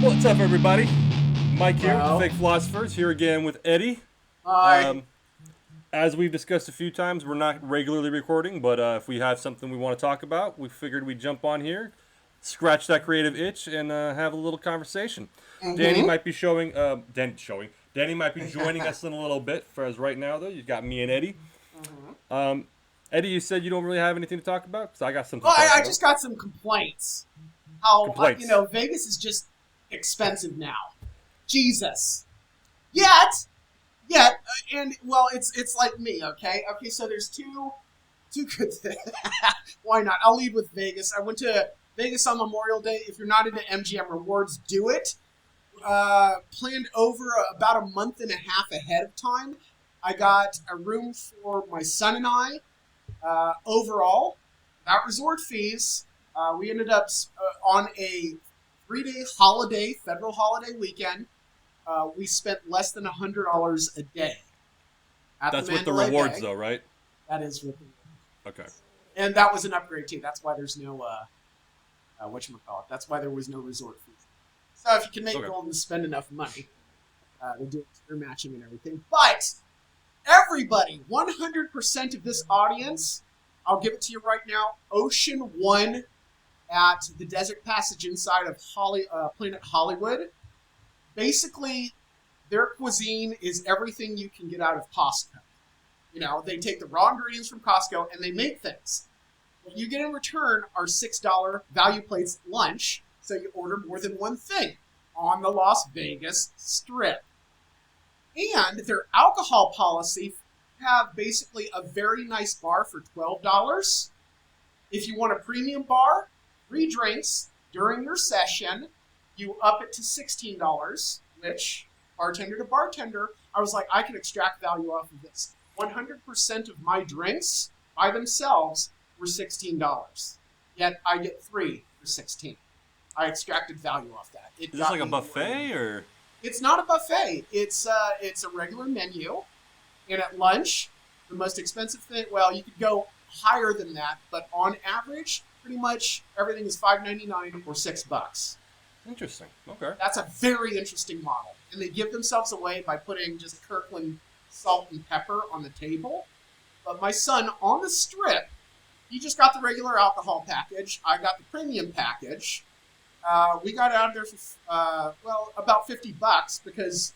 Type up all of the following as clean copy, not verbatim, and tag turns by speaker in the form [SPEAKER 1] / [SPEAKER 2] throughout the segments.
[SPEAKER 1] What's up, everybody? Mike here with the
[SPEAKER 2] Well,
[SPEAKER 1] Fake Philosophers, here again with Eddie.
[SPEAKER 2] I
[SPEAKER 1] As we've discussed a few times, we're not regularly recording, but if we have something we want to talk about, we figured we'd jump on here, scratch that creative itch, and have a little conversation. Danny
[SPEAKER 2] mm-hmm.
[SPEAKER 1] might be Danny might be joining us in a little bit. For as right now, though, you've got me and Eddie.
[SPEAKER 2] Mm-hmm.
[SPEAKER 1] Eddie, you said you don't really have anything to talk about, because I got something
[SPEAKER 2] Well,
[SPEAKER 1] to talk
[SPEAKER 2] I
[SPEAKER 1] about.
[SPEAKER 2] just got some complaints. How
[SPEAKER 1] Complaints.
[SPEAKER 2] Vegas is just expensive now. Jesus. Yet, and well, it's like me. Okay. So there's two good things. Why not? I'll lead with Vegas. I went to Vegas on Memorial Day. If you're not into MGM rewards, do it. Planned over about a month and a half ahead of time. I got a room for my son and I. Overall, without resort fees, we ended up on a 3-day holiday, federal holiday weekend. We spent less than $100 a day at
[SPEAKER 1] That's
[SPEAKER 2] the
[SPEAKER 1] with the
[SPEAKER 2] Mandalay
[SPEAKER 1] rewards,
[SPEAKER 2] Bay.
[SPEAKER 1] though, right?
[SPEAKER 2] That is with,
[SPEAKER 1] Okay.
[SPEAKER 2] and that was an upgrade too. That's why there's no whatchamacallit. That's why there was no resort fees. So if you can make
[SPEAKER 1] Okay.
[SPEAKER 2] Golden spend enough money to do your matching and everything, but everybody, 100% of this audience, I'll give it to you right now. Ocean One at the Desert Passage inside of Planet Hollywood. Basically, their cuisine is everything you can get out of Costco. You know, they take the raw ingredients from Costco and they make things. What you get in return are $6 value plates at lunch, so you order more than one thing on the Las Vegas Strip. And their alcohol policy have basically a very nice bar for $12. If you want a premium bar, free drinks during your session, you up it to $16, which bartender to bartender, I was like, I can extract value off of this. 100% of my drinks by themselves were $16. Yet I get 3 for 16. I extracted value off that. It
[SPEAKER 1] Is this
[SPEAKER 2] got
[SPEAKER 1] like a
[SPEAKER 2] me more
[SPEAKER 1] buffet,
[SPEAKER 2] than-
[SPEAKER 1] or?
[SPEAKER 2] It's not a buffet. It's a regular menu. And at lunch, the most expensive thing, well, you could go higher than that, but on average, pretty much everything is $5.99 or $6.
[SPEAKER 1] Interesting. Okay.
[SPEAKER 2] That's a very interesting model. And they give themselves away by putting just Kirkland salt and pepper on the table. But my son on the Strip, he just got the regular alcohol package. I got the premium package. We got out of there for about $50 because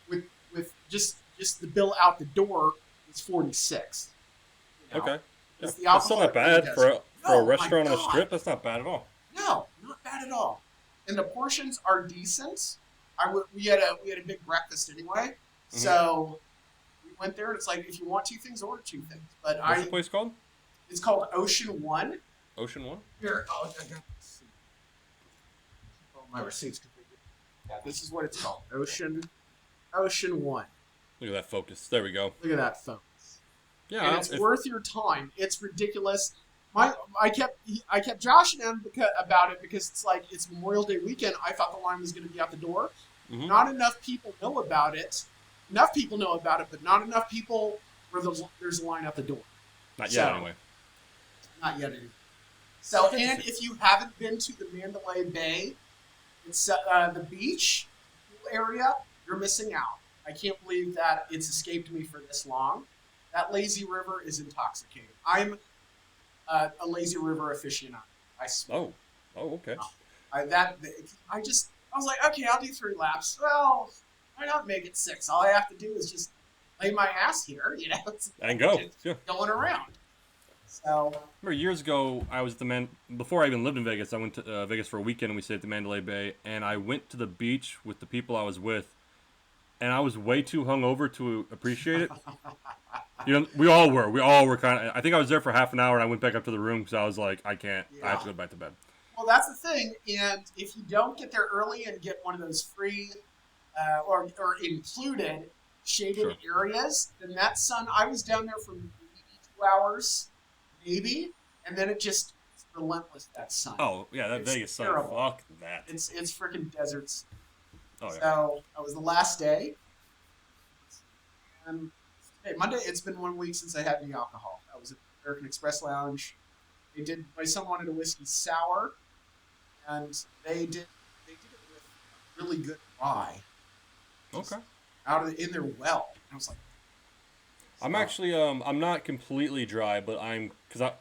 [SPEAKER 2] with just the bill out the door was 46. You know?
[SPEAKER 1] Okay. Yeah.
[SPEAKER 2] It's the
[SPEAKER 1] That's still
[SPEAKER 2] alcohol
[SPEAKER 1] not
[SPEAKER 2] that really
[SPEAKER 1] bad
[SPEAKER 2] does
[SPEAKER 1] for
[SPEAKER 2] it.
[SPEAKER 1] for a
[SPEAKER 2] No, my
[SPEAKER 1] restaurant on a
[SPEAKER 2] God.
[SPEAKER 1] strip. That's not bad at all.
[SPEAKER 2] No, not bad at all. And the portions are decent. We had a big breakfast anyway, so we went there and it's like if you want 2 things, order 2 things. But
[SPEAKER 1] What's the place called?
[SPEAKER 2] it's called Ocean One.
[SPEAKER 1] Ocean One.
[SPEAKER 2] Here, I got the receipt. Oh, my receipt's completely. Yeah, this is what it's called. Ocean One.
[SPEAKER 1] Look at that focus. There we go.
[SPEAKER 2] Look at that focus.
[SPEAKER 1] Yeah.
[SPEAKER 2] And it's worth your time. It's ridiculous. I kept joshing him about it because it's like it's Memorial Day weekend. I thought the line was going to be out the door.
[SPEAKER 1] Mhm.
[SPEAKER 2] Not enough people know about it. Enough people know about it, but not enough people where there's a line out the door.
[SPEAKER 1] Not yet,
[SPEAKER 2] So-
[SPEAKER 1] anyway.
[SPEAKER 2] Not yet anyway. So, and if you haven't been to the Mandalay Bay, it's the beach area, you're missing out. I can't believe that it's escaped me for this long. That lazy river is intoxicating. I'm a lazy river aficionado. I swear.
[SPEAKER 1] Oh. Okay.
[SPEAKER 2] I was like, okay, I'll do 3 laps. Well, why not make it 6? All I have to do is just lay my ass here, you know, it's
[SPEAKER 1] And go.
[SPEAKER 2] just
[SPEAKER 1] Yeah.
[SPEAKER 2] going around. So,
[SPEAKER 1] Remember years ago, I was at the before I even lived in Vegas. I went to Vegas for a weekend, and we stayed at the Mandalay Bay. And I went to the beach with the people I was with, and I was way too hungover to appreciate it. You know, we all were. We all were kind of. I think I was there for half an hour, and I went back up to the room because I was like, I can't. I have to go back to bed.
[SPEAKER 2] well, that's the thing. And if you don't get there early and get one of those free or included shaded areas, then that sun, I was down there for maybe 2 hours, maybe, and then it's relentless, that sun.
[SPEAKER 1] Oh yeah, that
[SPEAKER 2] It's
[SPEAKER 1] Vegas sun.
[SPEAKER 2] terrible.
[SPEAKER 1] Fuck that.
[SPEAKER 2] It's freaking deserts.
[SPEAKER 1] Oh yeah.
[SPEAKER 2] So that was the last day. And hey, Monday, it's been 1 week since I had any alcohol. I was at American Express Lounge. My son wanted a whiskey sour, and they did it really good rye
[SPEAKER 1] Okay.
[SPEAKER 2] in their well. And I was like,
[SPEAKER 1] I'm
[SPEAKER 2] so,
[SPEAKER 1] actually I'm not completely dry, but because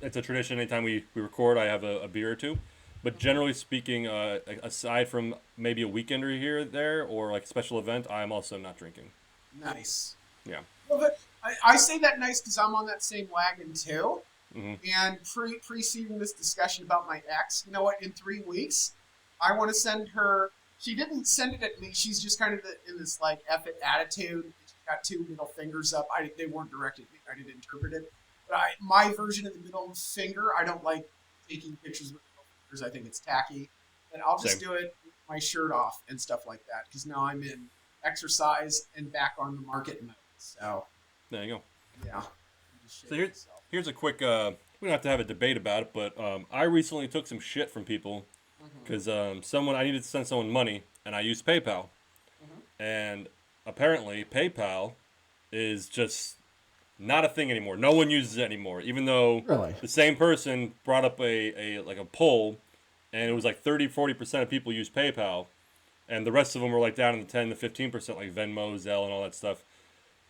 [SPEAKER 1] it's a tradition. Anytime we record, I have a beer or two. But generally speaking, aside from maybe a weekender here or there or like a special event, I'm also not drinking.
[SPEAKER 2] nice.
[SPEAKER 1] Yeah.
[SPEAKER 2] Well, but I say that nice because I'm on that same wagon too.
[SPEAKER 1] Hmm.
[SPEAKER 2] And preceding this discussion about my ex, you know what? In 3 weeks, I want to send her. She didn't send it at me. She's just kind of in this like F it attitude. She got two middle fingers up. They weren't directed at me. I didn't interpret it. But my version of the middle finger, I don't like taking pictures with middle fingers. I think it's tacky. And I'll just
[SPEAKER 1] Same.
[SPEAKER 2] do it with my shirt off and stuff like that because now I'm in exercise and back on the market mode. So
[SPEAKER 1] There you go.
[SPEAKER 2] yeah.
[SPEAKER 1] So here's a quick. We don't have to have a debate about it, but I recently took some shit from people because I needed to send someone money and I used PayPal, and apparently PayPal is just not a thing anymore. No one uses it anymore, even though
[SPEAKER 2] Really?
[SPEAKER 1] the same person brought up a poll, and it was like 30-40% of people use PayPal, and the rest of them were like down in the 10 to 15%, like Venmo, Zelle, and all that stuff.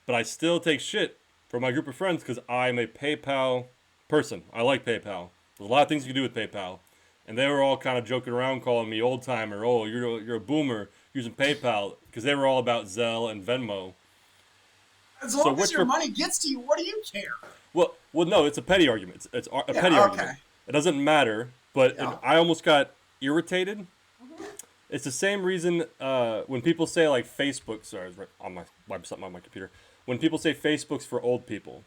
[SPEAKER 1] But I still take shit from my group of friends because I'm a PayPal person. I like PayPal. There's a lot of things you can do with PayPal, and they were all kind of joking around, calling me old timer. Oh, you're a boomer using PayPal because they were all about Zelle and Venmo.
[SPEAKER 2] As
[SPEAKER 1] So
[SPEAKER 2] long as
[SPEAKER 1] what's
[SPEAKER 2] your
[SPEAKER 1] your
[SPEAKER 2] money gets to you, what do you care?
[SPEAKER 1] well, no, it's a petty argument. It's a
[SPEAKER 2] Yeah,
[SPEAKER 1] petty
[SPEAKER 2] okay.
[SPEAKER 1] argument. It doesn't matter, but
[SPEAKER 2] Yeah.
[SPEAKER 1] I almost got irritated. It's the same reason when people say like Facebook. Sorry, I was right on something on my computer. When people say Facebook's for old people,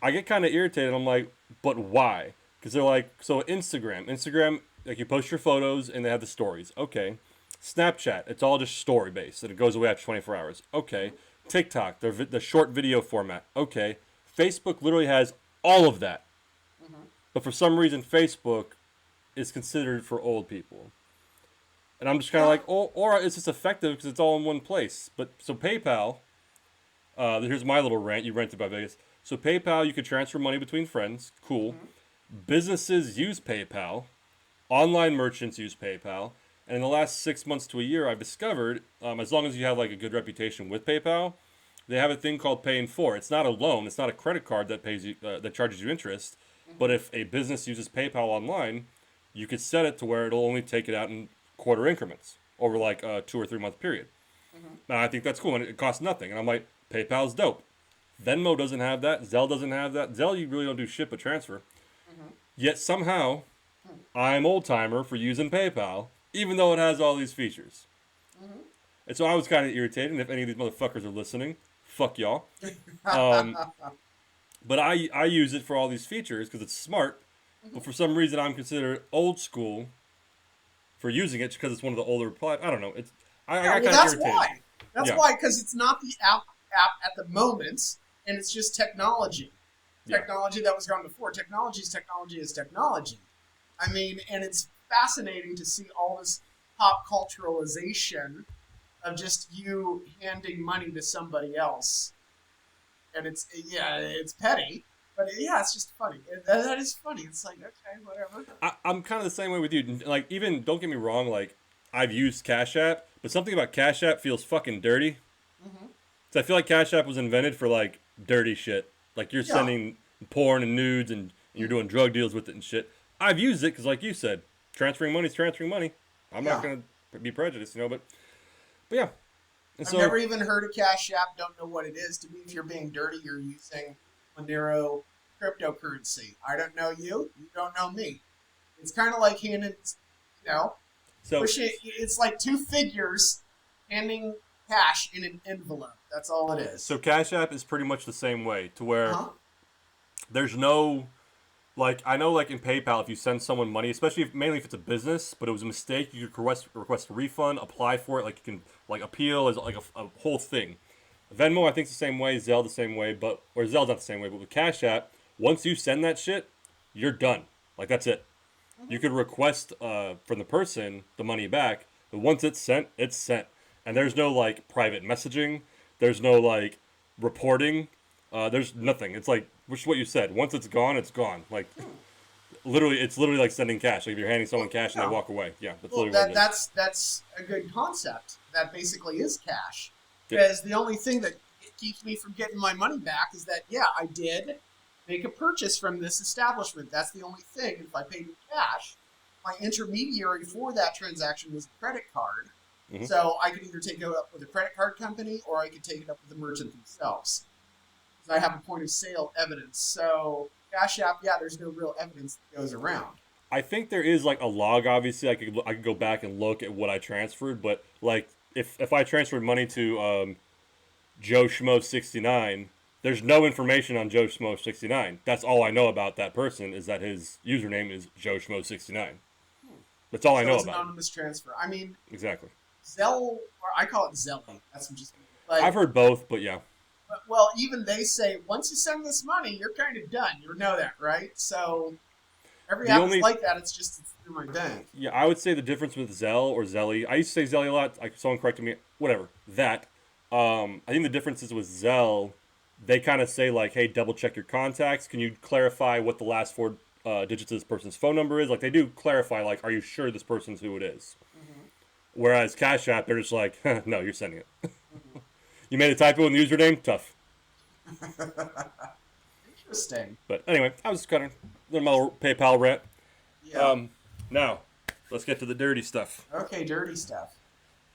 [SPEAKER 1] I get kind of irritated. I'm like, but why? Because they're like, so Instagram, like you post your photos and they have the stories. Okay. Snapchat, it's all just story based and it goes away after 24 hours. Okay. TikTok, the short video format. Okay. Facebook literally has all of that. But for some reason, Facebook is considered for old people. And I'm just kind of like, oh, or it's just effective because it's all in one place. But so PayPal, here's my little rant. You rented by Vegas. So PayPal, you can transfer money between friends. Cool. Businesses use PayPal. Online merchants use PayPal. And in the last 6 months to a year, I've discovered, as long as you have like a good reputation with PayPal, they have a thing called Pay in 4. It's not a loan. It's not a credit card that pays you that charges you interest. But if a business uses PayPal online, you could set it to where it'll only take it out in quarter increments over like a 2 or 3 month period. And I think that's cool, and it costs nothing. And I'm like, PayPal's dope. Venmo doesn't have that. Zelle doesn't have that. Zelle, you really don't do shit but transfer. Yet somehow, I'm old timer for using PayPal, even though it has all these features. And so I was kind of irritated. And if any of these motherfuckers are listening, fuck y'all. But I use it for all these features because it's smart. But for some reason, I'm considered old school for using it because it's one of the older. I don't know. I got kind of
[SPEAKER 2] that's
[SPEAKER 1] irritated.
[SPEAKER 2] why. That's
[SPEAKER 1] Yeah.
[SPEAKER 2] why, because it's not the app at the moment, and it's just technology.
[SPEAKER 1] Yeah.
[SPEAKER 2] Technology that was gone before. Technology is technology. I mean, and it's fascinating to see all this pop culturalization of just you handing money to somebody else. And it's petty, but it's just funny. That is funny. It's like, okay, whatever.
[SPEAKER 1] I'm kind of the same way with you. Like, even, don't get me wrong, like, I've used Cash App, but something about Cash App feels fucking dirty. So I feel like Cash App was invented for, like, dirty shit. Like, you're sending porn and nudes and you're doing drug deals with it and shit. I've used it because, like you said, transferring money is transferring money. I'm not going to be prejudiced, but yeah. And
[SPEAKER 2] I've never even heard of Cash App. Don't know what it is. To me, if you're being dirty, you're using Monero cryptocurrency. I don't know you. You don't know me. It's kind of like handing, pushing. It's like two figures handing cash in an envelope. That's all it is.
[SPEAKER 1] So Cash App is pretty much the same way, to where there's no, like, I know, like, in PayPal, if you send someone money, especially mainly if it's a business, but it was a mistake, you could request a refund, apply for it, like, you can, like, appeal as, like, a whole thing. Venmo, I think, is the same way, Zelle the same way, or Zelle's not the same way, but with Cash App, once you send that shit, you're done. Like, that's it. You could request from the person the money back, but once it's sent, it's sent. And there's no, like, private messaging. There's no, like, reporting. There's nothing. It's like, which is what you said. Once it's gone, it's gone. Like, literally, it's literally like sending cash. Like if you're handing someone
[SPEAKER 2] Well,
[SPEAKER 1] cash and
[SPEAKER 2] yeah.
[SPEAKER 1] they walk away. Yeah, that's
[SPEAKER 2] Well,
[SPEAKER 1] literally what it is.
[SPEAKER 2] that's a good concept. That basically is cash.
[SPEAKER 1] Yep.
[SPEAKER 2] Because the only thing that keeps me from getting my money back is that yeah, I did make a purchase from this establishment. That's the only thing. If I paid in cash, my intermediary for that transaction was a credit card.
[SPEAKER 1] Mhm.
[SPEAKER 2] So I could either take it up with a credit card company or I could take it up with the merchant themselves. So I have a point of sale evidence. So Cash App, yeah, there's no real evidence that goes around.
[SPEAKER 1] I think there is like a log. Obviously, I could go back and look at what I transferred, but like if I transferred money to Joe Schmo 69, there's no information on Joe Schmo 69. That's all I know about that person is that his username is Joe Schmo 69. That's all I
[SPEAKER 2] So
[SPEAKER 1] know
[SPEAKER 2] it's
[SPEAKER 1] about him.
[SPEAKER 2] anonymous transfer. I mean,
[SPEAKER 1] Exactly.
[SPEAKER 2] Zelle, or I call it Zelly. That's just
[SPEAKER 1] I've heard both, but yeah.
[SPEAKER 2] well, even they say once you send this money, you're kind of done. You know that, right? So every
[SPEAKER 1] The
[SPEAKER 2] app
[SPEAKER 1] only
[SPEAKER 2] is like that. It's just it's through my bank.
[SPEAKER 1] Yeah, I would say the difference with Zelle or Zelly. I used to say Zelly a lot. Like someone corrected me. Whatever that. I think the difference is with Zelle, they kind of say like, "Hey, double check your contacts. Can you clarify what the last four digits of this person's phone number is?" Like they do clarify. Like, are you sure this person's who it is? Whereas Cash App, they're just like, "No, you're sending it. You made a typo in the username. Tough."
[SPEAKER 2] Interesting.
[SPEAKER 1] But anyway, I was kind of doing my little PayPal rant.
[SPEAKER 2] Yeah.
[SPEAKER 1] Now, let's get to the dirty stuff.
[SPEAKER 2] Okay, dirty stuff.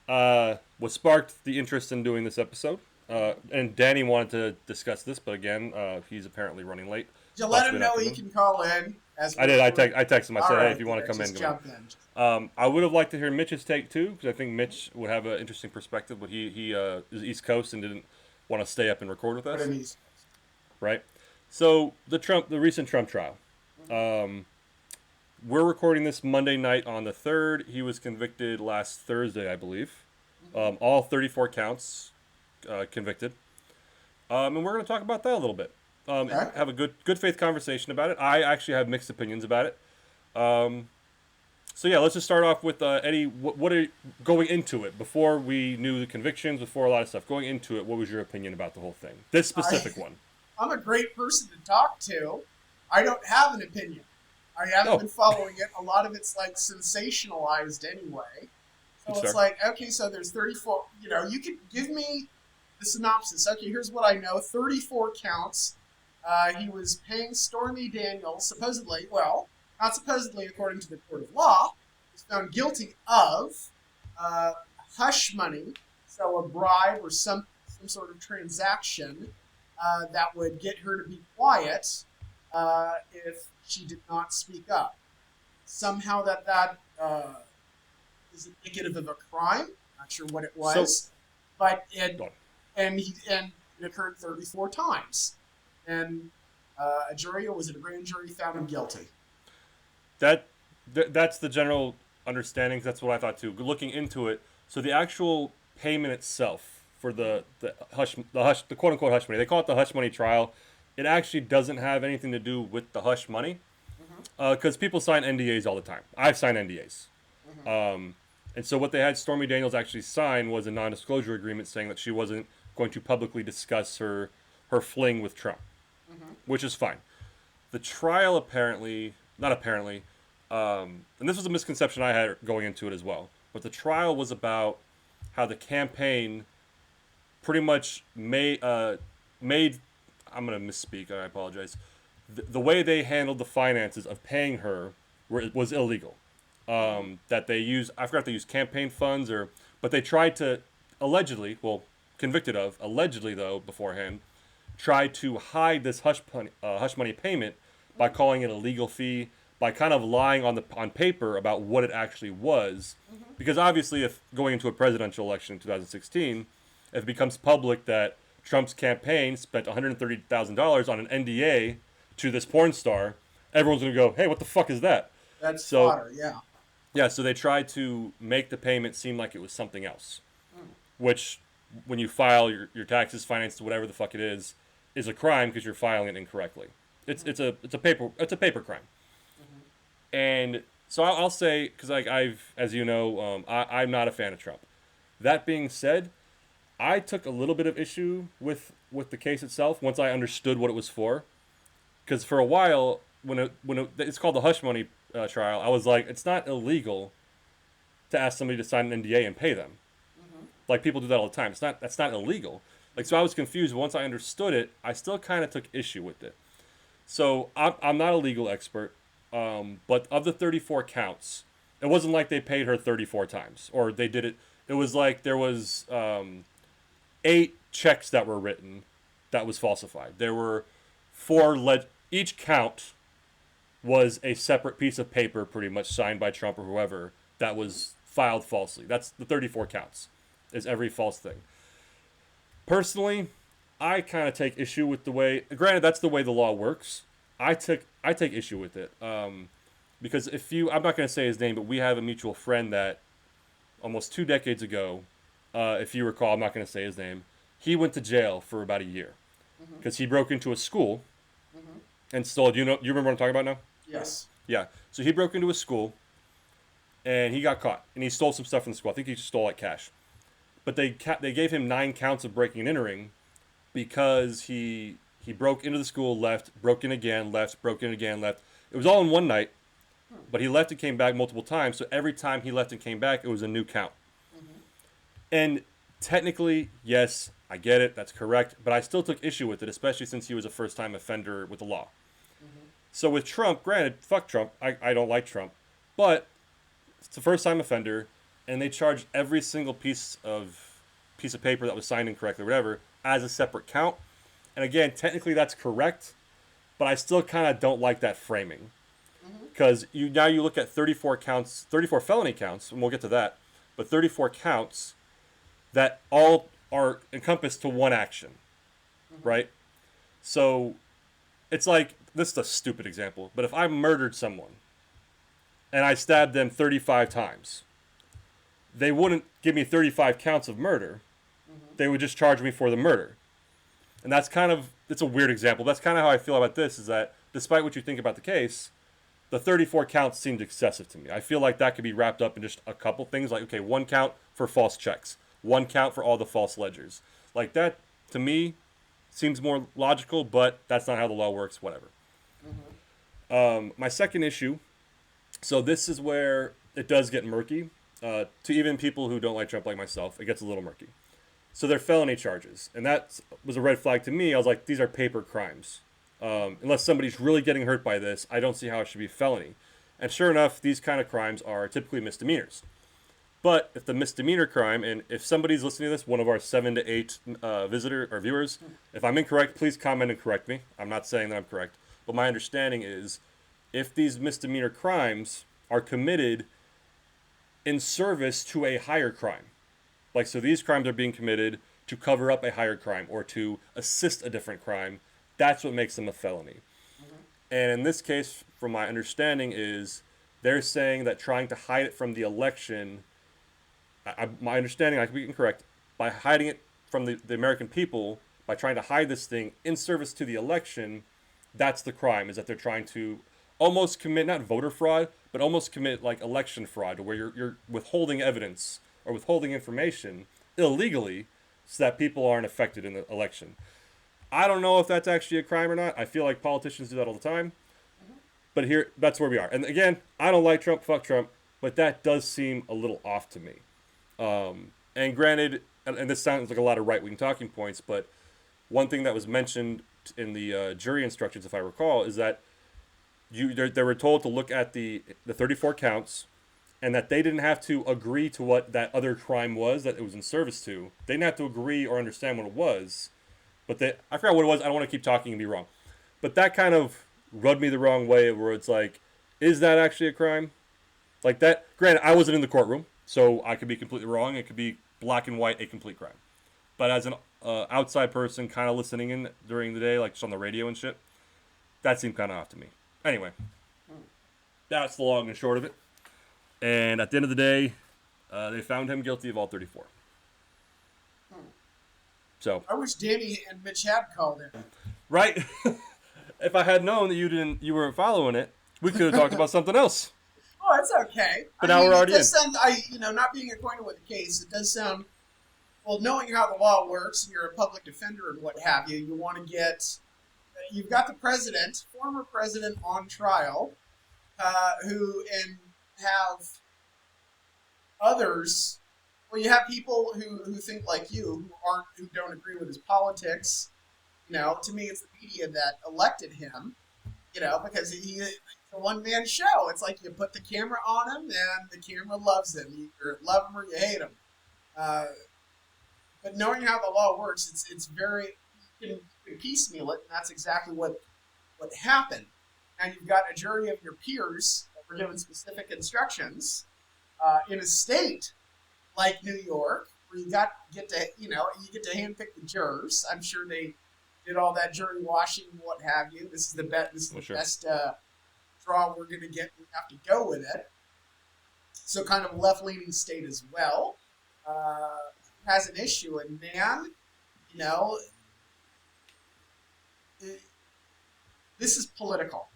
[SPEAKER 1] What sparked the interest in doing this episode. And Danny wanted to discuss this, but again, he's apparently running late.
[SPEAKER 2] Did you let
[SPEAKER 1] Possibly
[SPEAKER 2] him
[SPEAKER 1] not
[SPEAKER 2] know he
[SPEAKER 1] coming.
[SPEAKER 2] can call in? As
[SPEAKER 1] I did. I texted him. I
[SPEAKER 2] All
[SPEAKER 1] said, "Hey,
[SPEAKER 2] right,
[SPEAKER 1] if you want to
[SPEAKER 2] there,
[SPEAKER 1] come in,
[SPEAKER 2] just
[SPEAKER 1] come
[SPEAKER 2] jump in.
[SPEAKER 1] in." I would have liked to hear Mitch's take too, because I think Mitch would have an interesting perspective. But he is East Coast and didn't want to stay up and record with
[SPEAKER 2] Put
[SPEAKER 1] us,
[SPEAKER 2] him easy.
[SPEAKER 1] right? So the recent Trump trial. We're recording this Monday night on the 3rd. He was convicted last Thursday, I believe. All 34 counts convicted. And we're going to talk about that a little bit.
[SPEAKER 2] Okay.
[SPEAKER 1] Have a good faith conversation about it. I actually have mixed opinions about it. So yeah, let's just start off with Eddie. What are going into it before we knew the convictions, before a lot of stuff? Going into it, what was your opinion about the whole thing? This specific one.
[SPEAKER 2] I'm a great person to talk to. I don't have an opinion. I haven't
[SPEAKER 1] Oh.
[SPEAKER 2] been following it. A lot of it's like sensationalized anyway. So
[SPEAKER 1] Yes,
[SPEAKER 2] it's
[SPEAKER 1] sir.
[SPEAKER 2] like, okay, so there's 34. You know, you could give me the synopsis. Okay, here's what I know: 34 counts. He was paying Stormy Daniels supposedly. Well, not supposedly, according to the court of law. He was found guilty of hush money, so a bribe or some sort of transaction that would get her to be quiet if she did not speak up. Somehow that is indicative of a crime. Not sure what it was, but it
[SPEAKER 1] Go on.
[SPEAKER 2] and it occurred 34 times, and a jury, or was it a grand jury, found him guilty.
[SPEAKER 1] That's the general understanding. That's what I thought too. Looking into it, so the actual payment itself for the quote unquote hush money, they call it the hush money trial. It actually doesn't have anything to do with the hush money, because people sign NDAs all the time. I've signed NDAs, and so what they had Stormy Daniels actually sign was a non-disclosure agreement saying that she wasn't going to publicly discuss her fling with Trump, which is fine. The trial apparently, not apparently, and this was a misconception I had going into it as well, but the trial was about how the campaign pretty much made I'm going to misspeak, I apologize. The way they handled the finances of paying her was illegal. That they used, I forgot if they used campaign funds but they tried to convicted of, allegedly though, beforehand, tried to hide this hush money payment by calling it a legal fee, by kind of lying on paper about what it actually was. Because obviously, if going into a presidential election in 2016, if it becomes public that Trump's campaign spent $130,000 on an NDA to this porn star, everyone's going to go, hey, what the fuck is that?
[SPEAKER 2] That's
[SPEAKER 1] So-
[SPEAKER 2] fodder, yeah.
[SPEAKER 1] Yeah, so they tried to make the payment seem like it was something else, which, when you file your taxes, finances, whatever the fuck it is a crime because you're filing it incorrectly. It's a paper crime. And so I'll say, because I've, as you know, I'm not a fan of Trump. That being said, I took a little bit of issue with the case itself once I understood what it was for. Because for a while, it's called the hush money trial, I was like, it's not illegal to ask somebody to sign an NDA and pay them. Like people do that all the time. That's not illegal. Like so, I was confused. Once I understood it, I still kind of took issue with it. So I'm not a legal expert, but of the 34 counts, it wasn't like they paid her 34 times or they did it. It was like there was 8 checks that were written that was falsified. There were 4 each count was a separate piece of paper, pretty much signed by Trump or whoever, that was filed falsely. That's the 34 counts, is every false thing. Personally, I kind of take issue with the way. Granted, that's the way the law works. I take issue with it because I'm not going to say his name, but we have a mutual friend that almost 2 decades ago, if you recall, I'm not going to say his name. He went to jail for about a year because he broke into a school and stole. You remember what I'm talking about now?
[SPEAKER 2] Yes.
[SPEAKER 1] Yeah. So he broke into a school and he got caught and he stole some stuff from the school. I think he just stole like cash. But they gave him 9 counts of breaking and entering because he broke into the school, left, broke in again, left, broke in again, left. It was all in one night, but he left and came back multiple times. So every time he left and came back, it was a new count. And technically, yes, I get it. That's correct. But I still took issue with it, especially since he was a first-time offender with the law. So with Trump, granted, fuck Trump. I don't like Trump. But it's a first-time offender, and they charged every single piece of paper that was signed incorrectly, or whatever, as a separate count. And again, technically that's correct, but I still kind of don't like that framing. Because you look at 34 felony counts, and we'll get to that, but 34 counts that all are encompassed to one action, right? So it's like, this is a stupid example, but if I murdered someone and I stabbed them 35 times, they wouldn't give me 35 counts of murder. They would just charge me for the murder. And it's a weird example. That's kind of how I feel about this, is that despite what you think about the case, the 34 counts seemed excessive to me. I feel like that could be wrapped up in just a couple things, like, okay, 1 count for false checks, 1 count for all the false ledgers. Like that, to me, seems more logical, but that's not how the law works, whatever. My second issue, so this is where it does get murky. To even people who don't like Trump like myself, it gets a little murky. So they're felony charges, and that was a red flag to me. I was like, these are paper crimes. Unless somebody's really getting hurt by this, I don't see how it should be a felony. And sure enough, these kind of crimes are typically misdemeanors. But if the misdemeanor crime, and if somebody's listening to this, one of our 7 to 8 visitor or viewers, if I'm incorrect, please comment and correct me. I'm not saying that I'm correct. But my understanding is, if these misdemeanor crimes are committed in service to a higher crime, like, so these crimes are being committed to cover up a higher crime or to assist a different crime, that's what makes them a felony. And in this case, from my understanding, is they're saying that trying to hide it from the election, my understanding, I could be incorrect, by hiding it from the American people, by trying to hide this thing in service to the election, that's the crime, is that they're trying to almost commit, not voter fraud, but almost commit like election fraud, where you're withholding evidence or withholding information illegally so that people aren't affected in the election. I don't know if that's actually a crime or not. I feel like politicians do that all the time. But here, that's where we are. And again, I don't like Trump, fuck Trump, but that does seem a little off to me. And granted, and this sounds like a lot of right-wing talking points, but one thing that was mentioned in the jury instructions, if I recall, is that they were told to look at the 34 counts, and that they didn't have to agree to what that other crime was that it was in service to. They didn't have to agree or understand what it was. But I forgot what it was. I don't want to keep talking and be wrong. But that kind of rubbed me the wrong way, where it's like, is that actually a crime? Like that. Granted, I wasn't in the courtroom, so I could be completely wrong. It could be black and white, a complete crime. But as an outside person kind of listening in during the day, like just on the radio and shit, that seemed kind of off to me. Anyway, that's the long and short of it. And at the end of the day, they found him guilty of all 34. So
[SPEAKER 2] I wish Danny and Mitch had called in.
[SPEAKER 1] Right? If I had known that you weren't following it, we could have talked about something else.
[SPEAKER 2] Oh, it's okay.
[SPEAKER 1] But now we're already in.
[SPEAKER 2] Not being acquainted with the case, it does sound, well, knowing how the law works, and you're a public defender and what have you, you want to get you've got the president, former president, on trial, who and have others. Well, you have people who think like you, who don't agree with his politics. To me, it's the media that elected him. Because he's a one man show. It's like you put the camera on him, and the camera loves him. You either love him or you hate him. But knowing how the law works, it's very you can piecemeal it, and that's exactly what happened. And you've got a jury of your peers that were given specific instructions in a state like New York, where you get to handpick the jurors. I'm sure they did all that jury washing and what have you. This is the best. This is the best draw we're going to get. We have to go with it. So kind of left-leaning state as well has an issue, and man, this is political.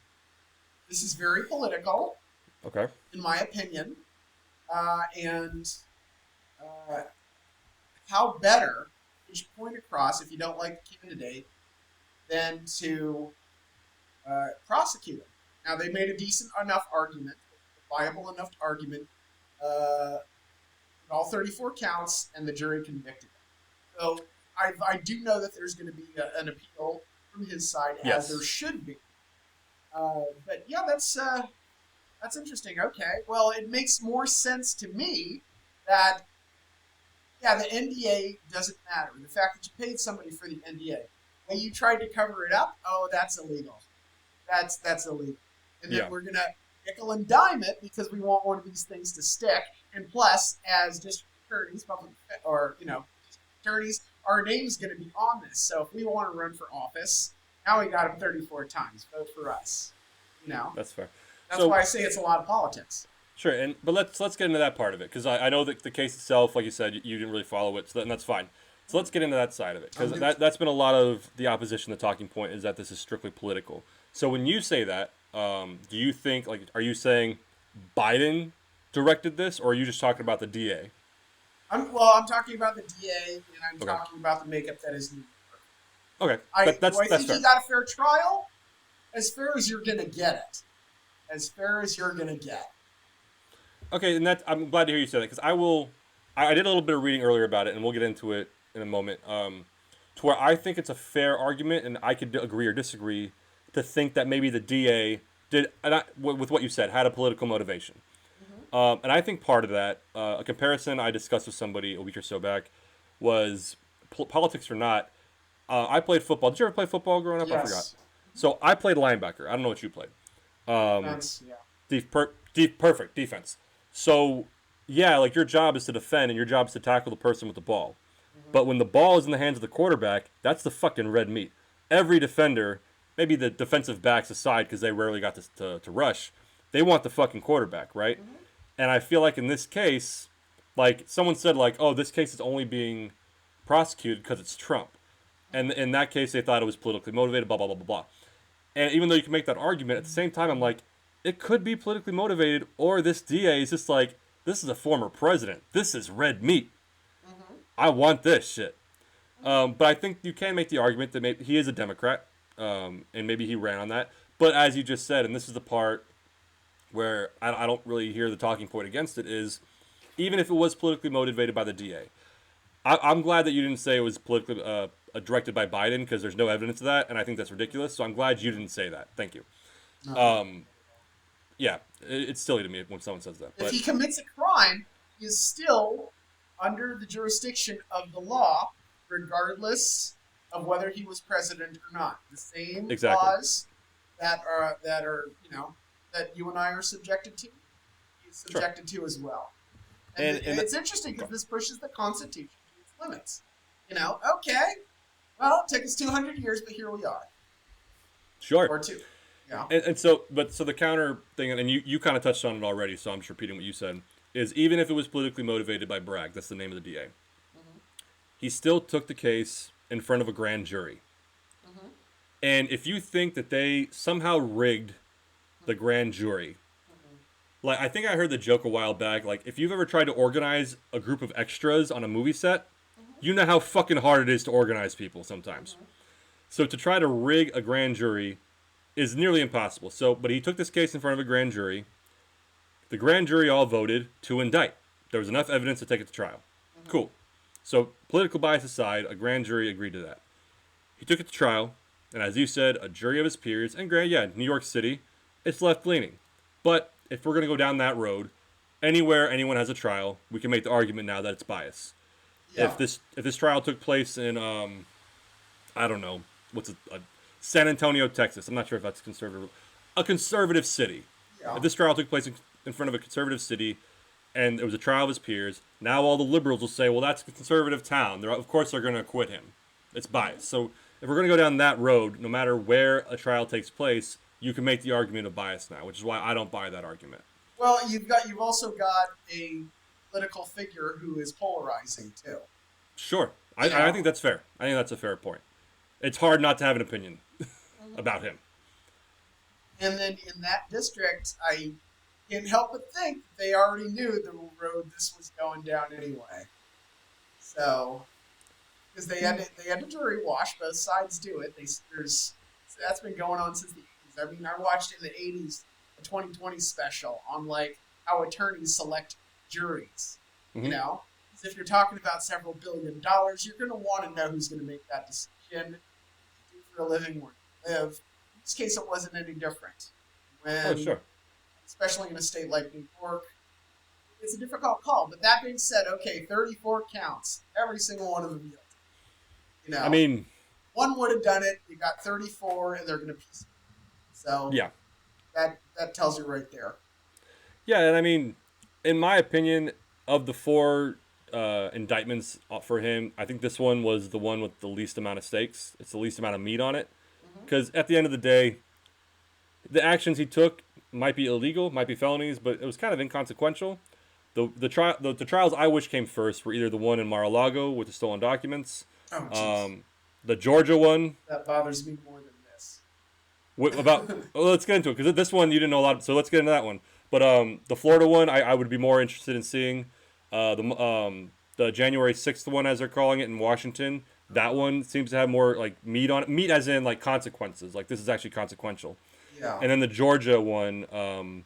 [SPEAKER 2] This is very political.
[SPEAKER 1] Okay.
[SPEAKER 2] In my opinion, and how better did you point across if you don't like the candidate than to prosecute him? Now, they made a decent enough argument, a viable enough argument, all 34 counts, and the jury convicted him. So I do know that there's going to be an appeal from his side, as there should be. But yeah, that's interesting. Okay, well, it makes more sense to me that the NDA doesn't matter. The fact that you paid somebody for the NDA, and you tried to cover it up, that's illegal. That's illegal. And then we're gonna nickel and dime it because we want one of these things to stick. And plus, as district attorneys, attorneys, our name's gonna be on this. So if we want to run for office, now we got them 34 times. Vote for us.
[SPEAKER 1] That's fair.
[SPEAKER 2] That's why I say it's a lot of politics.
[SPEAKER 1] Sure, but let's get into that part of it, because I know that the case itself, like you said, you didn't really follow it, and that's fine. So let's get into that side of it, because that's been a lot of the opposition. The talking point is that this is strictly political. So when you say that, do you think, are you saying Biden directed this, or are you just talking about the DA?
[SPEAKER 2] I'm talking about the DA, and I'm talking about the makeup that is New York.
[SPEAKER 1] Okay, that's
[SPEAKER 2] fair. He got a fair trial? As fair as you're going to get it. As fair as you're going to get.
[SPEAKER 1] Okay, and I'm glad to hear you say that, because I did a little bit of reading earlier about it, and we'll get into it in a moment, to where I think it's a fair argument, and I could agree or disagree, to think that maybe the DA did, with what you said, had a political motivation. Mm-hmm. And I think part of that, a comparison I discussed with somebody a week or so back, was politics or not. I played football. Did you ever play football growing up?
[SPEAKER 2] Yes.
[SPEAKER 1] I forgot. So I played linebacker. I don't know what you played. Perfect defense. So, yeah, your job is to defend and your job is to tackle the person with the ball. Mm-hmm. But when the ball is in the hands of the quarterback, that's the fucking red meat. Every defender, maybe the defensive backs aside because they rarely got to rush, they want the fucking quarterback, right? Mm-hmm. And I feel like in this case, someone said, this case is only being prosecuted because it's Trump. And in that case, they thought it was politically motivated, blah, blah, blah, blah, blah. And even though you can make that argument, at the same time, I'm like, it could be politically motivated, or this DA is just this is a former president. This is red meat. Mm-hmm. I want this shit. But I think you can make the argument that maybe he is a Democrat, and maybe he ran on that. But as you just said, and this is the part where I don't really hear the talking point against it, is even if it was politically motivated by the DA, I'm glad that you didn't say it was politically directed by Biden, because there's no evidence of that, and I think that's ridiculous. So I'm glad you didn't say that. Thank you. No. Yeah, it's silly to me when someone says that.
[SPEAKER 2] If he commits a crime, he is still under the jurisdiction of the law, regardless of whether he was president or not. The same laws that are that you and I are subjected to, he's subjected to as well. And it's interesting because this pushes the Constitution to its limits. Okay, well, it took us 200 years, but here we are.
[SPEAKER 1] Sure.
[SPEAKER 2] Or two. Yeah.
[SPEAKER 1] And so the counter thing, and you kind of touched on it already, so I'm just repeating what you said, is even if it was politically motivated by Bragg, that's the name of the DA, mm-hmm. he still took the case in front of a grand jury. Mm-hmm. And if you think that they somehow rigged the grand jury, mm-hmm. I think I heard the joke a while back, if you've ever tried to organize a group of extras on a movie set, mm-hmm. you know how fucking hard it is to organize people sometimes. Mm-hmm. So to try to rig a grand jury is nearly impossible. So, but he took this case in front of a grand jury. The grand jury all voted to indict. There was enough evidence to take it to trial. Cool. So, political bias aside, a grand jury agreed to that. He took it to trial, and as you said, a jury of his peers, and New York City, it's left leaning. But if we're going to go down that road, anywhere anyone has a trial, we can make the argument now that it's bias.
[SPEAKER 2] Yeah.
[SPEAKER 1] If this trial took place in I don't know, San Antonio, Texas. I'm not sure if that's conservative. A conservative city.
[SPEAKER 2] Yeah.
[SPEAKER 1] If this trial took place in front of a conservative city, and it was a trial of his peers, now all the liberals will say, well, that's a conservative town. Of course they're going to acquit him. It's bias. So if we're going to go down that road, no matter where a trial takes place, you can make the argument of bias now, which is why I don't buy that argument.
[SPEAKER 2] Well, you've also got a political figure who is polarizing too.
[SPEAKER 1] Sure. I think that's fair. I think that's a fair point. It's hard not to have an opinion about him.
[SPEAKER 2] And then in that district, I can't help but think they already knew the road this was going down anyway. So, because they had to jury wash, both sides do it. That's been going on since the 80s. I mean, I watched in the 80s a 2020 special on like how attorneys select juries.
[SPEAKER 1] Mm-hmm.
[SPEAKER 2] You know, because if you're talking about several $1 billion, you're going to want to know who's going to make that decision. Do for a living, where you live. In this case, it wasn't any different.
[SPEAKER 1] Sure.
[SPEAKER 2] Especially in a state like New York, it's a difficult call. But that being said, okay, 34 counts. Every single one of them guilty. You know,
[SPEAKER 1] I mean,
[SPEAKER 2] one would have done it. You got 34, and they're going to piece it. So
[SPEAKER 1] yeah,
[SPEAKER 2] that tells you right there.
[SPEAKER 1] Yeah, and I mean, in my opinion, of the 4 indictments for him, I think this one was the one with the least amount of stakes. It's the least amount of meat on it. Because at the end of the day, the actions he took might be illegal, might be felonies, but it was kind of inconsequential. The trials I wish came first were either the one in Mar-a-Lago with the stolen documents, the Georgia one.
[SPEAKER 2] That bothers me more than this.
[SPEAKER 1] Let's get into it, because this one you didn't know a lot, so let's get into that one. But the Florida one, I would be more interested in seeing. The January 6th one, as they're calling it, in Washington. That one seems to have more like meat on it. Meat as in like consequences. Like this is actually consequential.
[SPEAKER 2] Yeah.
[SPEAKER 1] And then the Georgia one,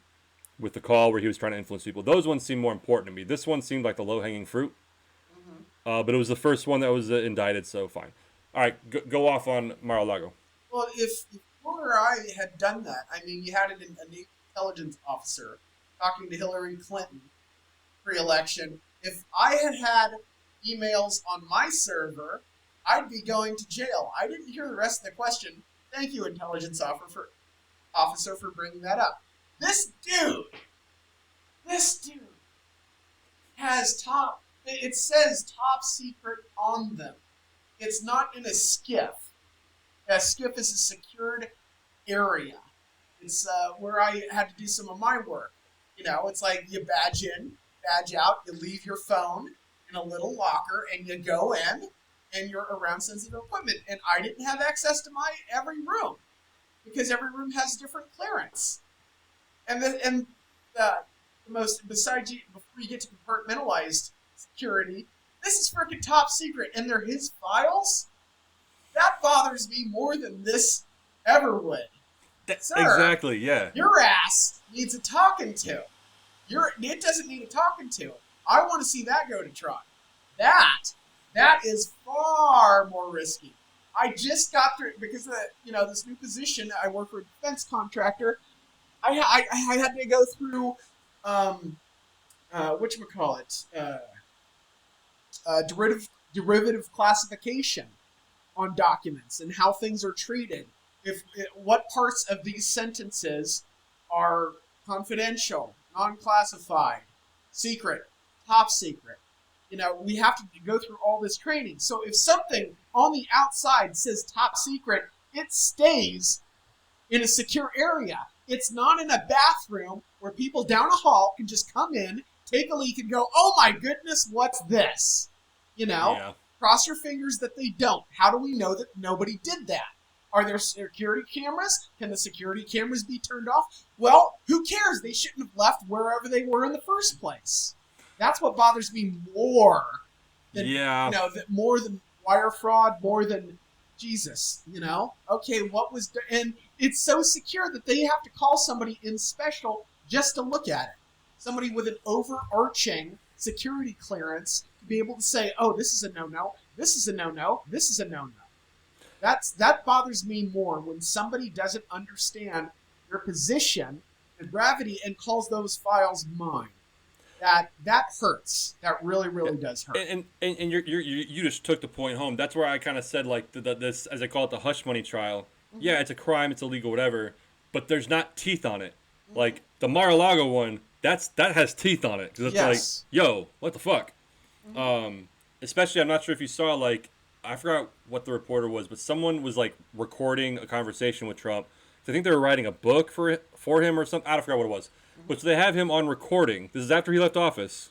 [SPEAKER 1] with the call where he was trying to influence people. Those ones seem more important to me. This one seemed like the low-hanging fruit. But it was the first one that was indicted, so fine. All right, go off on Mar-a-Lago.
[SPEAKER 2] Well, if you or I had done that, I mean, you had a Navy intelligence officer talking to Hillary Clinton pre-election. If I had emails on my server, I'd be going to jail. I didn't hear the rest of the question. Thank you, intelligence officer, for bringing that up. This dude has it says top secret on them. It's not in a SCIF. A SCIF is a secured area. It's where I had to do some of my work. You know, it's like you badge in, badge out, you leave your phone in a little locker, and you go in, and you're around sensitive equipment. And I didn't have access to every room, because every room has different clearance. And the most, besides before you get to compartmentalized security, this is freaking top secret, and they're his files? That bothers me more than this ever would. Sir,
[SPEAKER 1] exactly, yeah.
[SPEAKER 2] Your ass needs a talking to. It doesn't need a talking to. I want to see that go to trial. That is far more risky. I just got through, because of this new position. I work for a defense contractor. I had to go through derivative classification on documents and how things are treated. What parts of these sentences are confidential, non-classified, secret, top secret. We have to go through all this training. So if something on the outside says top secret, it stays in a secure area. It's not in a bathroom where people down a hall can just come in, take a leak, and go, oh my goodness, what's this?
[SPEAKER 1] Yeah.
[SPEAKER 2] Cross your fingers that they don't. How do we know that nobody did that? Are there security cameras? Can the security cameras be turned off? Well, who cares? They shouldn't have left wherever they were in the first place. That's what bothers me more than, more than wire fraud, more than Jesus, Okay, and it's so secure that they have to call somebody in special just to look at it. Somebody with an overarching security clearance to be able to say, "Oh, this is a no-no. This is a no-no. This is a no-no." That bothers me more when somebody doesn't understand their position and gravity and calls those files mine. That hurts. That really, really does hurt.
[SPEAKER 1] And you just took the point home. That's where I kind of said like this, as I call it, the hush money trial. Mm-hmm. Yeah, it's a crime, it's illegal, whatever, but there's not teeth on it. Mm-hmm. Like the Mar-a-Lago one, that has teeth on it because it's like, yo, what the fuck? Mm-hmm. Especially, I'm not sure if you saw, like, I forgot what the reporter was, but someone was like recording a conversation with Trump. I think they were writing a book for him or something. I forgot what it was. But so they have him on recording. This is after he left office.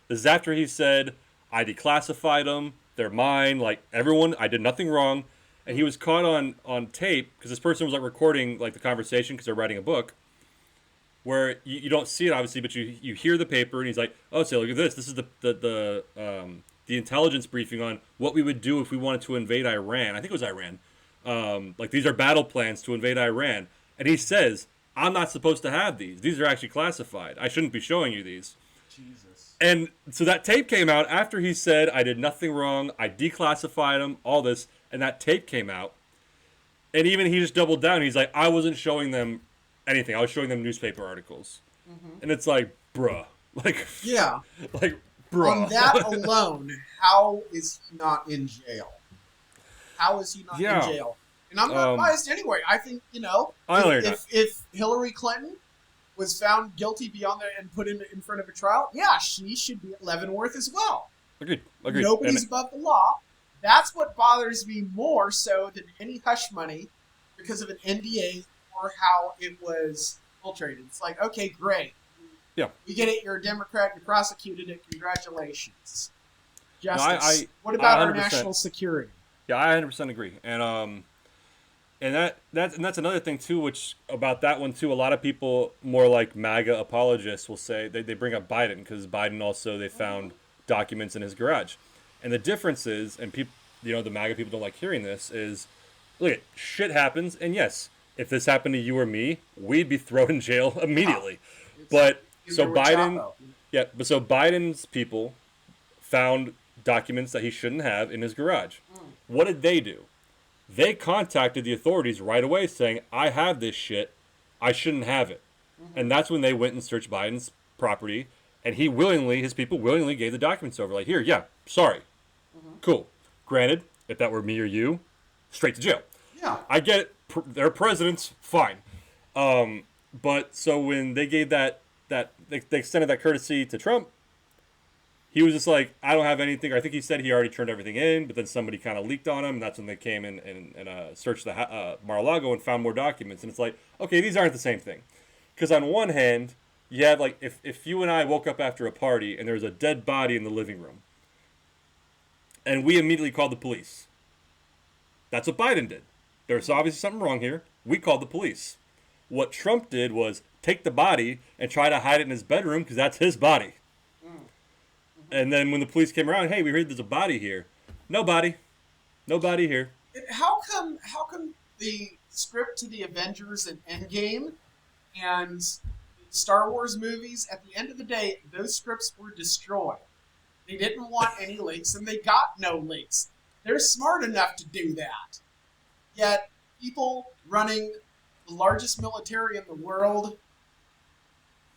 [SPEAKER 1] This is after he said, I declassified them. They're mine. Like, everyone, I did nothing wrong. And he was caught on tape because this person was like recording like the conversation because they're writing a book where you don't see it, obviously, but you hear the paper and he's like, oh, so look at this. This is the intelligence briefing on what we would do if we wanted to invade Iran. I think it was Iran. Like, these are battle plans to invade Iran. And he says, I'm not supposed to have these. These are actually classified. I shouldn't be showing you these.
[SPEAKER 2] Jesus.
[SPEAKER 1] And so that tape came out after he said, I did nothing wrong. I declassified them, all this. And that tape came out. And even he just doubled down. He's like, I wasn't showing them anything. I was showing them newspaper articles. Mm-hmm. And it's like, bruh. Like,
[SPEAKER 2] yeah.
[SPEAKER 1] Like, bruh.
[SPEAKER 2] On that alone, how is he not in jail? How is he not in jail? And I'm not biased anyway. I think, if Hillary Clinton was found guilty beyond that and put in front of a trial, yeah, she should be at Leavenworth as well.
[SPEAKER 1] Agreed.
[SPEAKER 2] Nobody's above the law. That's what bothers me more so than any hush money because of an NDA or how it was infiltrated. It's like, okay, great.
[SPEAKER 1] Yeah.
[SPEAKER 2] We get it. You're a Democrat. You prosecuted it. Congratulations. Justice.
[SPEAKER 1] No,
[SPEAKER 2] what about our national security?
[SPEAKER 1] Yeah, I 100% agree. And that's another thing too, which about that one too, a lot of people more like MAGA apologists will say they bring up Biden because Biden also they found documents in his garage, and the difference is, and people, the MAGA people don't like hearing this, is look, shit happens, and yes, if this happened to you or me, we'd be thrown in jail immediately. But so Biden's people found documents that he shouldn't have in his garage. What did they do? They contacted the authorities right away saying, I have this shit. I shouldn't have it. Mm-hmm. And that's when they went and searched Biden's property. And his people willingly gave the documents over. Like, here, yeah, sorry. Mm-hmm. Cool. Granted, if that were me or you, straight to jail.
[SPEAKER 2] Yeah.
[SPEAKER 1] I get it. They're presidents. Fine. But so when they gave they extended that courtesy to Trump, he was just like, I don't have anything. I think he said he already turned everything in, but then somebody kind of leaked on him, and that's when they came in and searched the Mar-a-Lago and found more documents. And it's like, okay, these aren't the same thing. Because on one hand, you have, like, if you and I woke up after a party and there was a dead body in the living room, and we immediately called the police. That's what Biden did. There's obviously something wrong here. We called the police. What Trump did was take the body and try to hide it in his bedroom because that's his body. And then when the police came around, hey, we heard there's a body here. No body here.
[SPEAKER 2] How come the script to the Avengers and Endgame and Star Wars movies, at the end of the day, those scripts were destroyed. They didn't want any leaks, and they got no leaks. They're smart enough to do that. Yet, people running the largest military in the world,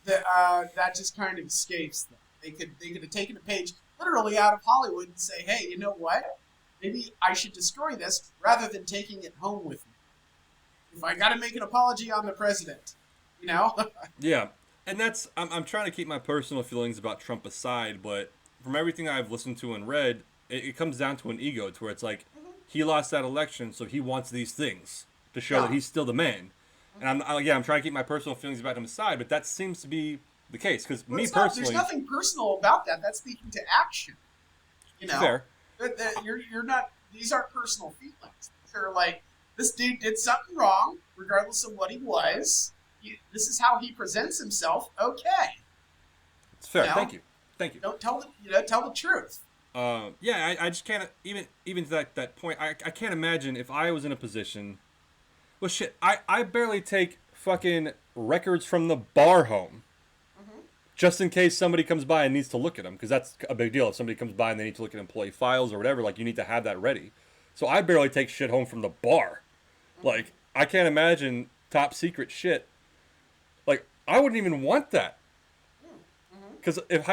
[SPEAKER 2] that just kind of escapes them. They could have taken a page literally out of Hollywood and say, hey, you know what? Maybe I should destroy this rather than taking it home with me. If I got to make an apology, I'm the president.
[SPEAKER 1] Yeah. And that's, I'm trying to keep my personal feelings about Trump aside, but from everything I've listened to and read, it comes down to an ego to where it's like, he lost that election, so he wants these things to show that he's still the man. And I'm trying to keep my personal feelings about him aside, but that seems to be the case, because personally,
[SPEAKER 2] there's nothing personal about that. That's speaking to action.
[SPEAKER 1] Fair.
[SPEAKER 2] You're not. These aren't personal feelings. They're like, this dude did something wrong, regardless of what he was. This is how he presents himself. Okay.
[SPEAKER 1] It's fair. Thank you.
[SPEAKER 2] Don't tell the truth.
[SPEAKER 1] Yeah, I just can't even to that point. I can't imagine if I was in a position. Well, shit, I barely take fucking records from the bar home
[SPEAKER 2] Hmm.
[SPEAKER 1] just in case somebody comes by and needs to look at them, because that's a big deal. If somebody comes by and they need to look at employee files or whatever, like, you need to have that ready. So I barely take shit home from the bar.
[SPEAKER 2] Hmm.
[SPEAKER 1] Like, I can't imagine top secret shit. Like, I wouldn't even want that.
[SPEAKER 2] Hmm.
[SPEAKER 1] Because if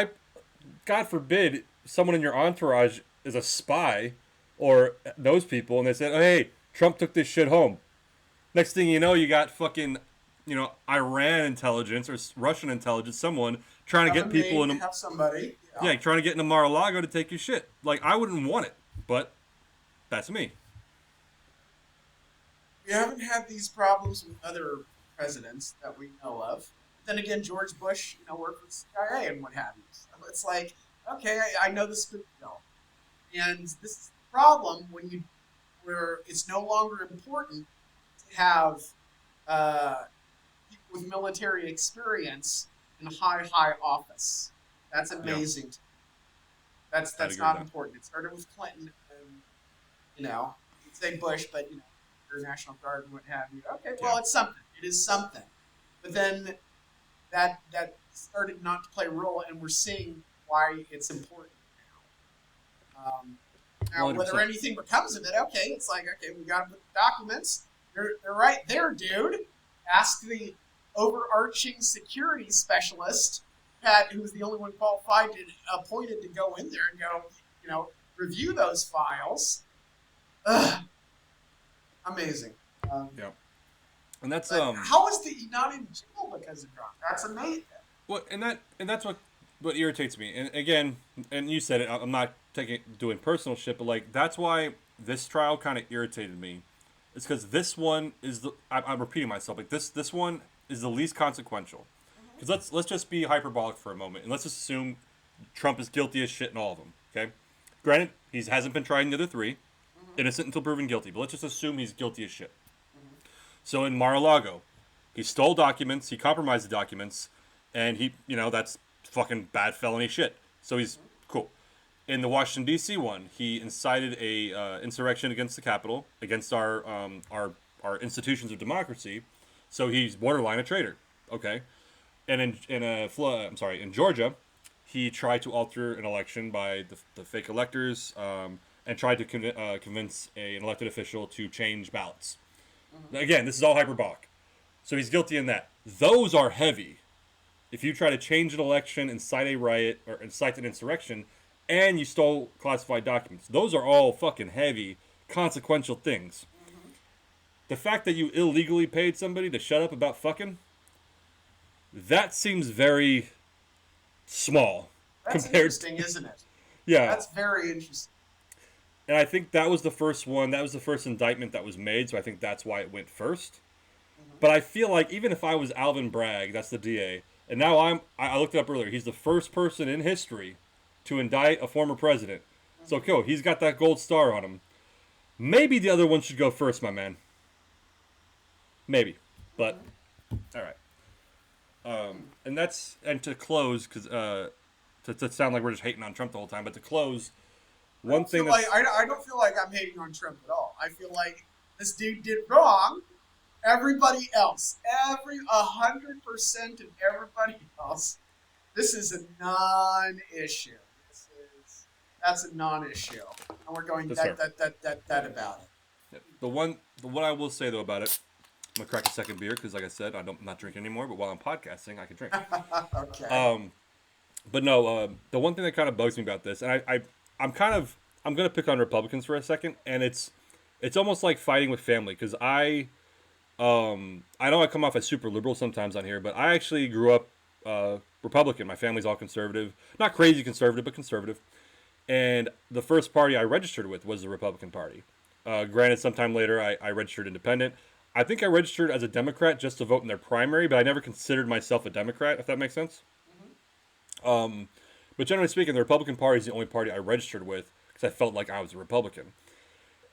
[SPEAKER 1] God forbid, someone in your entourage is a spy or knows people and they said, oh, hey, Trump took this shit home. Next thing you know, you got fucking, Iran intelligence or Russian intelligence, someone trying to
[SPEAKER 2] Have a
[SPEAKER 1] get people
[SPEAKER 2] maid,
[SPEAKER 1] in a,
[SPEAKER 2] have somebody. Yeah.
[SPEAKER 1] yeah, trying to get into Mar-a-Lago to take your shit. Like, I wouldn't want it, but that's me.
[SPEAKER 2] We haven't had these problems with other presidents that we know of. Then again, George Bush, worked for the CIA and what have you. So it's like, okay, I know this is good to know. And this is the problem where it's no longer important to have uh, people with military experience in high office. That's
[SPEAKER 1] Yeah,
[SPEAKER 2] amazing.
[SPEAKER 1] I'd
[SPEAKER 2] That's
[SPEAKER 1] agree with
[SPEAKER 2] not
[SPEAKER 1] that.
[SPEAKER 2] important. It started with Clinton. You'd say Bush, but your National Guard and what have you. Okay,
[SPEAKER 1] Yeah,
[SPEAKER 2] well, it's something. It is something. But then that started not to play a role, and we're seeing why it's important now. Now, whether
[SPEAKER 1] 100%.
[SPEAKER 2] anything becomes of it, okay, it's like, okay, we got the documents. They're right there, dude. Ask the overarching security specialist, who was the only one qualified to appointed to go in there and go, review those files. Ugh, amazing.
[SPEAKER 1] Yeah. And that's
[SPEAKER 2] But how is he not in jail because of drunk? That's amazing.
[SPEAKER 1] what and that's what irritates me. And again, and you said it, I'm not doing personal shit, but like, that's why this trial kind of irritated me. It's because this one is I'm repeating myself. Like, this one is the least consequential.
[SPEAKER 2] Hmm.
[SPEAKER 1] Because let's just be hyperbolic for a moment and let's just assume Trump is guilty as shit in all of them. Okay, granted, he hasn't been tried in the other three,
[SPEAKER 2] Hmm.
[SPEAKER 1] innocent until proven guilty. But let's just assume he's guilty as shit.
[SPEAKER 2] Hmm.
[SPEAKER 1] So in Mar-a-Lago, he stole documents, he compromised the documents, and that's fucking bad felony shit. So he's
[SPEAKER 2] Hmm.
[SPEAKER 1] cool. In the Washington D.C. one, he incited a insurrection against the Capitol, against our institutions of democracy. So he's borderline a traitor. Okay. And in Georgia, he tried to alter an election by the fake electors, and tried to convince an elected official to change ballots.
[SPEAKER 2] Hmm.
[SPEAKER 1] Again, this is all hyperbolic. So he's guilty in that. Those are heavy. If you try to change an election, incite a riot, or incite an insurrection, and you stole classified documents, those are all fucking heavy, consequential things.
[SPEAKER 2] Hmm.
[SPEAKER 1] The fact that you illegally paid somebody to shut up about fucking, that seems very small
[SPEAKER 2] That's
[SPEAKER 1] compared
[SPEAKER 2] interesting,
[SPEAKER 1] to,
[SPEAKER 2] isn't it?
[SPEAKER 1] yeah.
[SPEAKER 2] That's very interesting.
[SPEAKER 1] And I think that was the first one. That was the first indictment that was made, so I think that's why it went first.
[SPEAKER 2] Hmm.
[SPEAKER 1] But I feel like even if I was Alvin Bragg, that's the DA, and now I looked it up earlier. He's the first person in history to indict a former president. So
[SPEAKER 2] Hmm.
[SPEAKER 1] cool, he's got that gold star on him. Maybe the other one should go first, my man. Maybe, but
[SPEAKER 2] Hmm.
[SPEAKER 1] all right. And to close, because to sound like we're just hating on Trump the whole time, but to close, one thing that's
[SPEAKER 2] I don't feel like I'm hating on Trump at all. I feel like this dude did wrong. Everybody else, 100% of everybody else, this is a non-issue. That's a non-issue, and we're going
[SPEAKER 1] yes, sir.
[SPEAKER 2] that about it.
[SPEAKER 1] The what I will say though about it, I'm gonna crack a second beer because, like I said, I'm not drinking anymore. But while I'm podcasting, I can drink.
[SPEAKER 2] Okay.
[SPEAKER 1] Um, but no, the one thing that kind of bugs me about this, and I'm gonna pick on Republicans for a second, and it's almost like fighting with family because I know I come off as super liberal sometimes on here, but I actually grew up Republican. My family's all conservative, not crazy conservative, but conservative. And the first party I registered with was the Republican Party. Granted, sometime later I registered independent. I think I registered as a Democrat just to vote in their primary, but I never considered myself a Democrat, if that makes sense.
[SPEAKER 2] Hmm.
[SPEAKER 1] But generally speaking, the Republican Party is the only party I registered with because I felt like I was a Republican.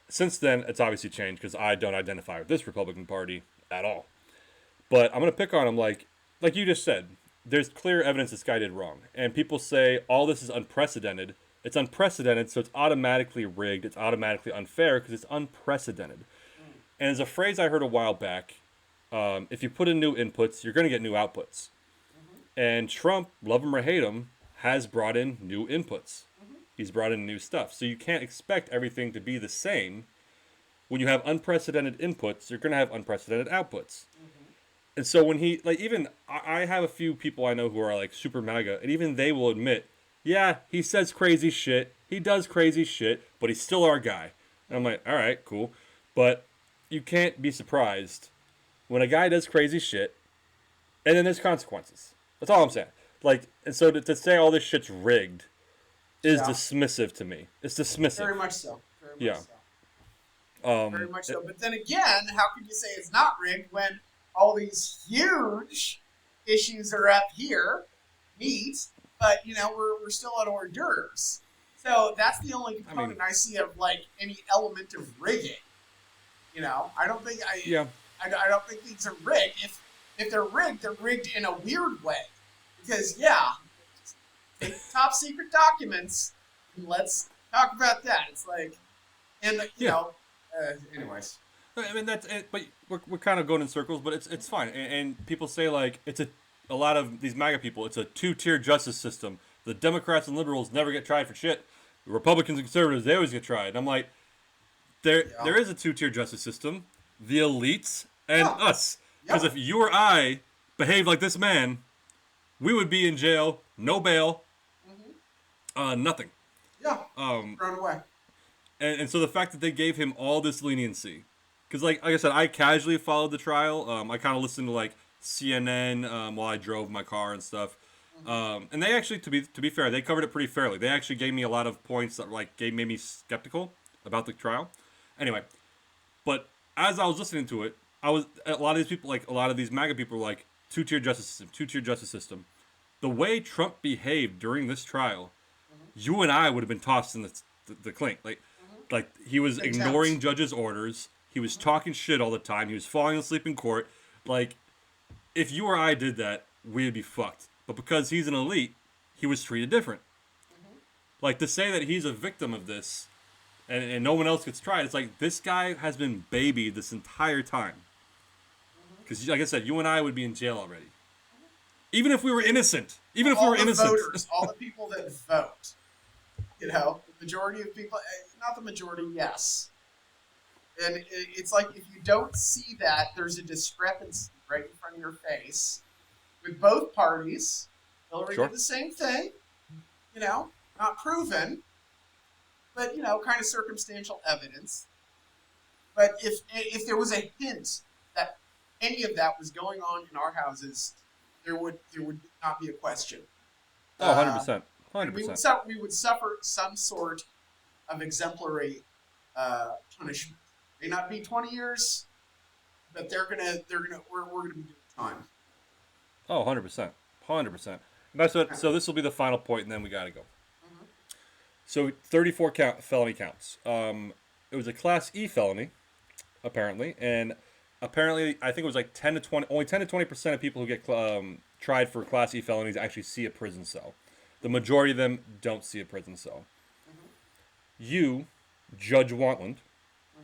[SPEAKER 1] Since then, it's obviously changed because I don't identify with this Republican Party at all. But I'm gonna pick on him like you just said. There's clear evidence this guy did wrong, and people say all this is unprecedented. It's unprecedented, so it's automatically rigged. It's automatically unfair because it's unprecedented. And there's a phrase I heard a while back: if you put in new inputs, you're going to get new outputs. And Trump, love him or hate him, has brought in new inputs. He's brought in new stuff. So you can't expect everything to be the same. When you have unprecedented inputs, you're going to have unprecedented outputs. And so when he, like, even I have a few people I know who are like super MAGA, and even they will admit, yeah, he says crazy shit, he does crazy shit, but he's still our guy. And I'm like, all right, cool. But you can't be surprised when a guy does crazy shit, and then there's consequences. That's all I'm saying. Like, and so to say all this shit's rigged is dismissive to me. It's dismissive.
[SPEAKER 2] Very much so.
[SPEAKER 1] Yeah.
[SPEAKER 2] Very much so. But then again, how can you say it's not rigged when all these huge issues are up here, meat, but we're still at hors d'oeuvres. So that's the only component I see of like any element of rigging. I don't think I don't think things are rigged. If they're rigged in a weird way. Because take top secret documents and let's talk about that. It's like, and anyways.
[SPEAKER 1] I mean that's it, but we're kind of going in circles, but it's fine. And people say like it's a lot of these MAGA people. It's a 2-tier justice system. The Democrats and liberals never get tried for shit. The Republicans and conservatives, they always get tried. And I'm like, there is a 2-tier justice system. The elites and us. Because if you or I behaved like this man, we would be in jail, no bail, nothing.
[SPEAKER 2] Yeah. Thrown away.
[SPEAKER 1] And so the fact that they gave him all this leniency. Because, like I said, I casually followed the trial. I kind of listened to, like, CNN while I drove my car and stuff. And they actually, to be fair, they covered it pretty fairly. They actually gave me a lot of points that, like, made me skeptical about the trial. Anyway, but as I was listening to it, a lot of these people, like, a lot of these MAGA people were like, 2-tier justice system. The way Trump behaved during this trial, you and I would have been tossed in the clink. Like he was ignoring judges' orders. He was talking shit all the time. He was falling asleep in court. Like, if you or I did that, we'd be fucked. But because he's an elite, he was treated different. Like, to say that he's a victim of this and no one else gets tried, it's like, this guy has been babied this entire time. Because, like I said, you and I would be in jail already. Even if we were innocent. Even if we were innocent.
[SPEAKER 2] Voters, all the people that vote. The majority of people, not the majority, yes. And it's like, if you don't see that, there's a discrepancy right in front of your face with both parties. Hillary did the same thing, not proven, but, kind of circumstantial evidence. But if there was a hint that any of that was going on in our houses, there would not be a question.
[SPEAKER 1] Oh, 100%. 100%.
[SPEAKER 2] We would suffer some sort of exemplary punishment. May not be 20 years, but we're gonna be doing time.
[SPEAKER 1] Oh, 100%. 100%. So this will be the final point, and then we gotta go. So 34 felony counts. It was a Class E felony, apparently, and apparently I think it was like 10 to 20. Only 10 to 20% of people who get tried for Class E felonies actually see a prison cell. The majority of them don't see a prison cell. You, Judge Wantland,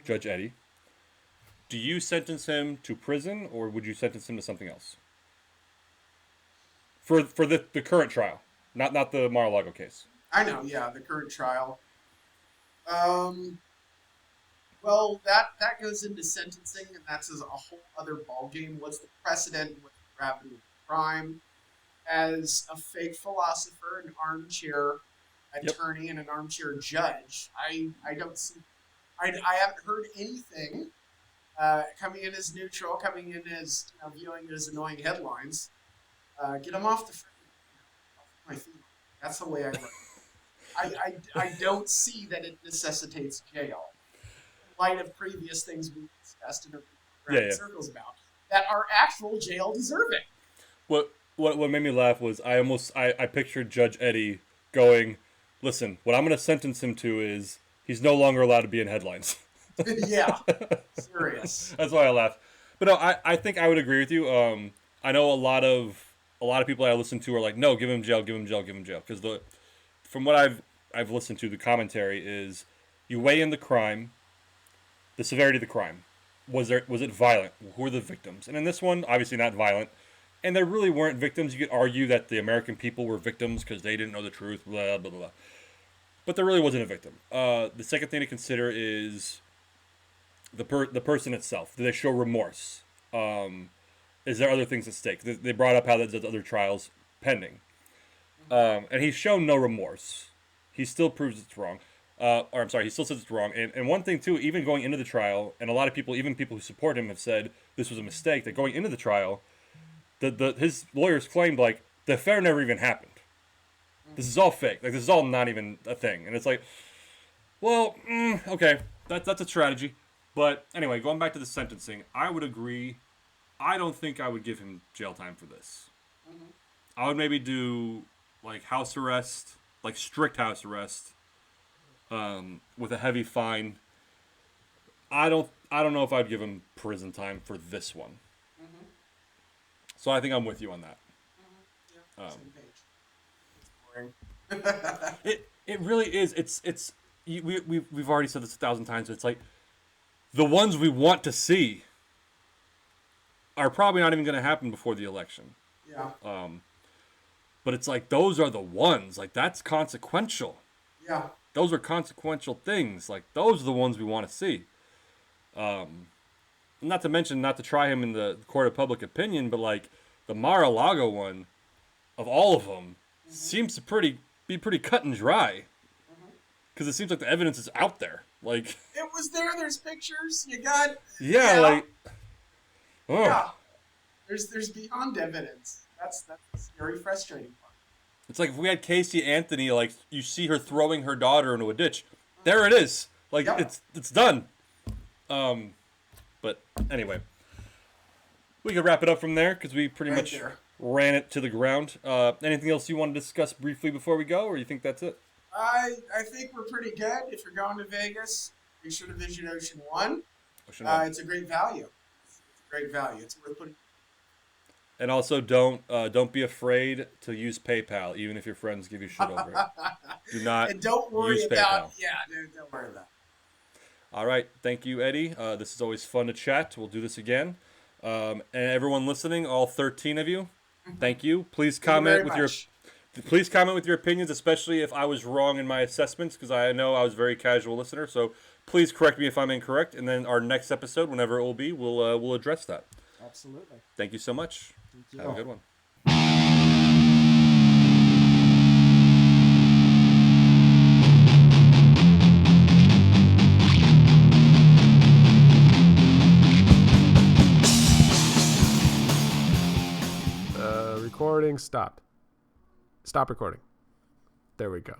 [SPEAKER 1] Judge Eddie, do you sentence him to prison, or would you sentence him to something else? For the current trial, not the Mar-a-Lago case.
[SPEAKER 2] I know, the current trial. Well, that goes into sentencing, and that's a whole other ballgame. What's the precedent? What's the gravity of the crime? As a fake philosopher, an armchair attorney, and an armchair judge, I don't see. I haven't heard anything coming in as neutral, coming in as viewing it as annoying headlines. Get them off my feet. That's the way I look. I don't see that it necessitates jail. In light of previous things we discussed in circles about that are actual jail deserving.
[SPEAKER 1] What made me laugh was I pictured Judge Eddie going, listen, what I'm going to sentence him to is he's no longer allowed to be in headlines.
[SPEAKER 2] Yeah, serious.
[SPEAKER 1] That's why I laughed. But no, I think I would agree with you. I know a lot of people I listen to are like, no, give him jail. Because from what I've I've listened to, the commentary is, you weigh in the crime, the severity of the crime. Was it violent? Who were the victims? And in this one, obviously not violent. And there really weren't victims. You could argue that the American people were victims because they didn't know the truth, blah, blah, blah. But there really wasn't a victim. The second thing to consider is the person itself. Do they show remorse? Is there other things at stake? They brought up how there's other trials pending. And he's shown no remorse. He still proves it's wrong. He still says it's wrong. And one thing, too, even going into the trial, and a lot of people, even people who support him, have said this was a mistake, that going into the trial, his lawyers claimed, like, the affair never even happened. This is all fake. Like, this is all not even a thing. And it's like, well, okay, that's a strategy. But anyway, going back to the sentencing, I would agree. I don't think I would give him jail time for this. Mm-hmm. I would maybe do, like, house arrest, like strict house arrest, with a heavy fine. I don't know if I'd give him prison time for this one. Mm-hmm. So I think I'm with you on that. Mm-hmm. Yeah, same page. It's boring. It really is. We've already said this 1,000 times. But it's like the ones we want to see are probably not even going to happen before the election. Yeah. But it's like those are the ones. Like, that's consequential. Yeah. Those are consequential things. Like, those are the ones we want to see. Not to mention, not to try him in the court of public opinion, but like the Mar-a-Lago one, of all of them, seems to be pretty cut and dry. Because it seems like the evidence is out there. Like,
[SPEAKER 2] it was there. There's pictures. You got.
[SPEAKER 1] Yeah, like.
[SPEAKER 2] Oh. Yeah. There's beyond evidence. That's the very frustrating part.
[SPEAKER 1] It's like if we had Casey Anthony, like, you see her throwing her daughter into a ditch. There it is. Like, it's done. But anyway, we could wrap it up from there because we pretty much ran it to the ground. Anything else you want to discuss briefly before we go, or you think that's it?
[SPEAKER 2] I think we're pretty good. If you're going to Vegas, be sure to visit Ocean One. It's a great value. It's worth putting.
[SPEAKER 1] And also, don't be afraid to use PayPal, even if your friends give you shit over it. Do not.
[SPEAKER 2] And don't worry
[SPEAKER 1] use
[SPEAKER 2] about.
[SPEAKER 1] PayPal.
[SPEAKER 2] Yeah, don't worry about it.
[SPEAKER 1] All right, thank you, Eddie. This is always fun to chat. We'll do this again. And everyone listening, all 13 of you, thank you. Please comment with your opinions, especially if I was wrong in my assessments, because I know I was a very casual listener. So please correct me if I'm incorrect, and then our next episode, whenever it will be, we'll address that.
[SPEAKER 2] Absolutely.
[SPEAKER 1] Thank you so much.
[SPEAKER 2] Thank you.
[SPEAKER 1] Have a good one.
[SPEAKER 3] Recording stopped. Stop recording. There we go.